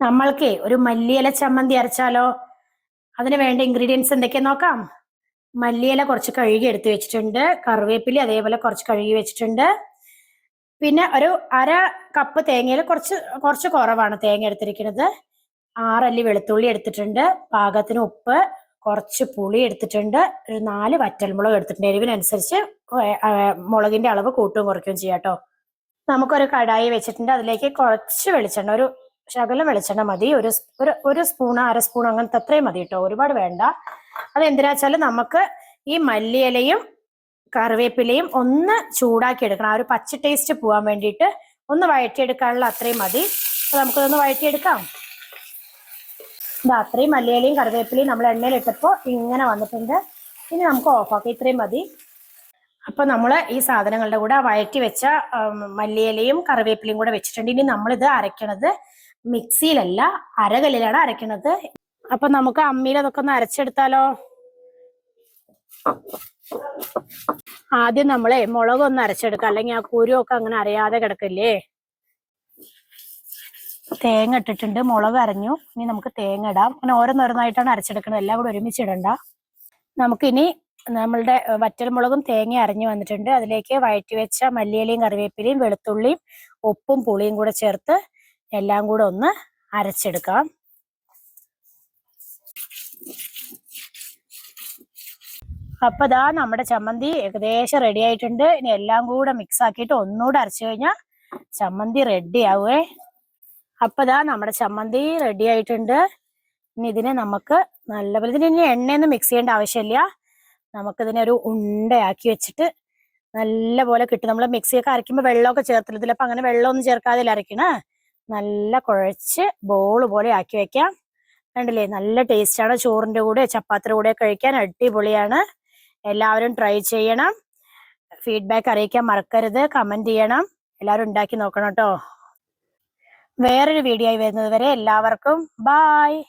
നമ്മൾക്ക് ഒരു മല്ലിയില ചമ്മന്തി അരച്ചാലോ? അതിന് വേണ്ട ഇൻഗ്രീഡിയൻസ് എന്തൊക്കെയാ നോക്കാം. മല്ലിയില കുറച്ച് കഴുകി എടുത്തു വെച്ചിട്ടുണ്ട്. കറിവേപ്പില അതേപോലെ കുറച്ച് കഴുകി വെച്ചിട്ടുണ്ട്. പിന്നെ ഒരു അര കപ്പ് തേങ്ങയിൽ കുറച്ച് കുറച്ച് കുറവാണ് തേങ്ങ എടുത്തിരിക്കുന്നത്. 6 അല്ലി വെളുത്തുള്ളി എടുത്തിട്ടുണ്ട്. പാകത്തിന് ഉപ്പ്, കുറച്ച് പുളി എടുത്തിട്ടുണ്ട്. ഒരു 4 വറ്റൽമുളക് എടുത്തിട്ടുണ്ട്. എരിവിനനുസരിച്ച് മുളകിന്റെ അളവ് കൂട്ടുകയും കുറയ്ക്കുകയും ചെയ്യാം കേട്ടോ. നമുക്കൊരു കടായി വെച്ചിട്ടുണ്ട്. അതിലേക്ക് കുറച്ച് വെളിച്ചെണ്ണ, ഒരു ശകലം വെളിച്ചെണ്ണ മതി. ഒരു സ്പൂൺ, അര സ്പൂൺ അങ്ങനത്തെ അത്രയും മതി കേട്ടോ, ഒരുപാട് വേണ്ട. അതെന്തിനാ വെച്ചാൽ നമുക്ക് ഈ മല്ലിയിലയും കറിവേപ്പിലയും ഒന്ന് ചൂടാക്കി എടുക്കണം. ആ ഒരു പച്ച ടേസ്റ്റ് പോകാൻ വേണ്ടിയിട്ട് ഒന്ന് വഴറ്റിയെടുക്കാനുള്ള അത്രയും മതി. അപ്പൊ നമുക്കതൊന്ന് വഴറ്റിയെടുക്കാം. ഇത് അത്രയും മല്ലിയിലയും കറിവേപ്പിലയും നമ്മൾ എണ്ണയിൽ ഇട്ടപ്പോൾ ഇങ്ങനെ വന്നിട്ടുണ്ട്. ഇനി നമുക്ക് ഓഫാക്കാം. ഇത്രയും മതി. അപ്പൊ നമ്മൾ ഈ സാധനങ്ങളുടെ കൂടെ വഴറ്റി വെച്ച മല്ലിയിലയും കറിവേപ്പിലയും കൂടെ വെച്ചിട്ടുണ്ട്. ഇനി നമ്മളിത് അരയ്ക്കണത് മിക്സിയിലല്ല, അരകല്ലിലാണ് അരയ്ക്കണത്. അപ്പൊ നമുക്ക് അമ്മിയിൽ അതൊക്കെ ഒന്ന് അരച്ചെടുത്താലോ? ആദ്യം നമ്മളെ മുളകൊന്ന് അരച്ചെടുക്കാം, അല്ലെങ്കിൽ ആ കുരുവൊക്കെ അങ്ങനെ അറിയാതെ കിടക്കില്ലേ. തേങ്ങ ഇട്ടിട്ടുണ്ട്, മുളക് അരഞ്ഞു. ഇനി നമുക്ക് തേങ്ങ ഇടാം. അങ്ങനെ ഓരോന്നോരോന്നായിട്ടാണ് അരച്ചെടുക്കുന്നത്, എല്ലാം കൂടെ ഒരുമിച്ച് ഇടണ്ട. നമുക്കിനി നമ്മളുടെ വറ്റൽമുളകും തേങ്ങ അരഞ്ഞു വന്നിട്ടുണ്ട്. അതിലേക്ക് വഴറ്റി വെച്ച മല്ലിയിലയും കറിവേപ്പിലയും വെളുത്തുള്ളിയും ഉപ്പും പുളിയും കൂടെ ചേർത്ത് എല്ലാം കൂടെ ഒന്ന് അരച്ചെടുക്കാം. അപ്പൊ ദാ നമ്മുടെ ചമ്മന്തി ഏകദേശം റെഡി ആയിട്ടുണ്ട്. ഇനി എല്ലാം കൂടെ മിക്സ് ആക്കിയിട്ട് ഒന്നുകൂടെ അരച്ചു കഴിഞ്ഞാൽ ചമ്മന്തി റെഡി ആവുവേ. അപ്പൊ ദാ നമ്മുടെ ചമ്മന്തി റെഡി ആയിട്ടുണ്ട്. ഇനി ഇതിനെ നമുക്ക് നല്ലപോലെ, ഇതിന് ഇനി എണ്ണയൊന്നും മിക്സ് ചെയ്യേണ്ട ആവശ്യമില്ല. നമുക്കിതിനെ ഒരു ഉണ്ടയാക്കി വെച്ചിട്ട് നല്ല പോലെ കിട്ടും. നമ്മൾ മിക്സിയൊക്കെ അരയ്ക്കുമ്പോൾ വെള്ളമൊക്കെ ചേർത്തില്ല, ഇതിലപ്പം അങ്ങനെ വെള്ളമൊന്നും ചേർക്കാതെ അരയ്ക്കണേ. നല്ല കുഴച്ച് ബോൾ പോലെ ആക്കി വെക്കാം. കണ്ടില്ലേ, നല്ല ടേസ്റ്റാണ്. ചോറിന്റെ കൂടെ ചപ്പാത്തിയുടെ കൂടെ കഴിക്കാൻ അടിപൊളിയാണ്. എല്ലാവരും ട്രൈ ചെയ്യണം. ഫീഡ്ബാക്ക് അറിയിക്കാൻ മറക്കരുത്, കമന്റ് ചെയ്യണം. എല്ലാവരും ഉണ്ടാക്കി നോക്കണം കേട്ടോ. വേറൊരു വീഡിയോ ആയി വരുന്നത് വരെ എല്ലാവർക്കും ബായ്.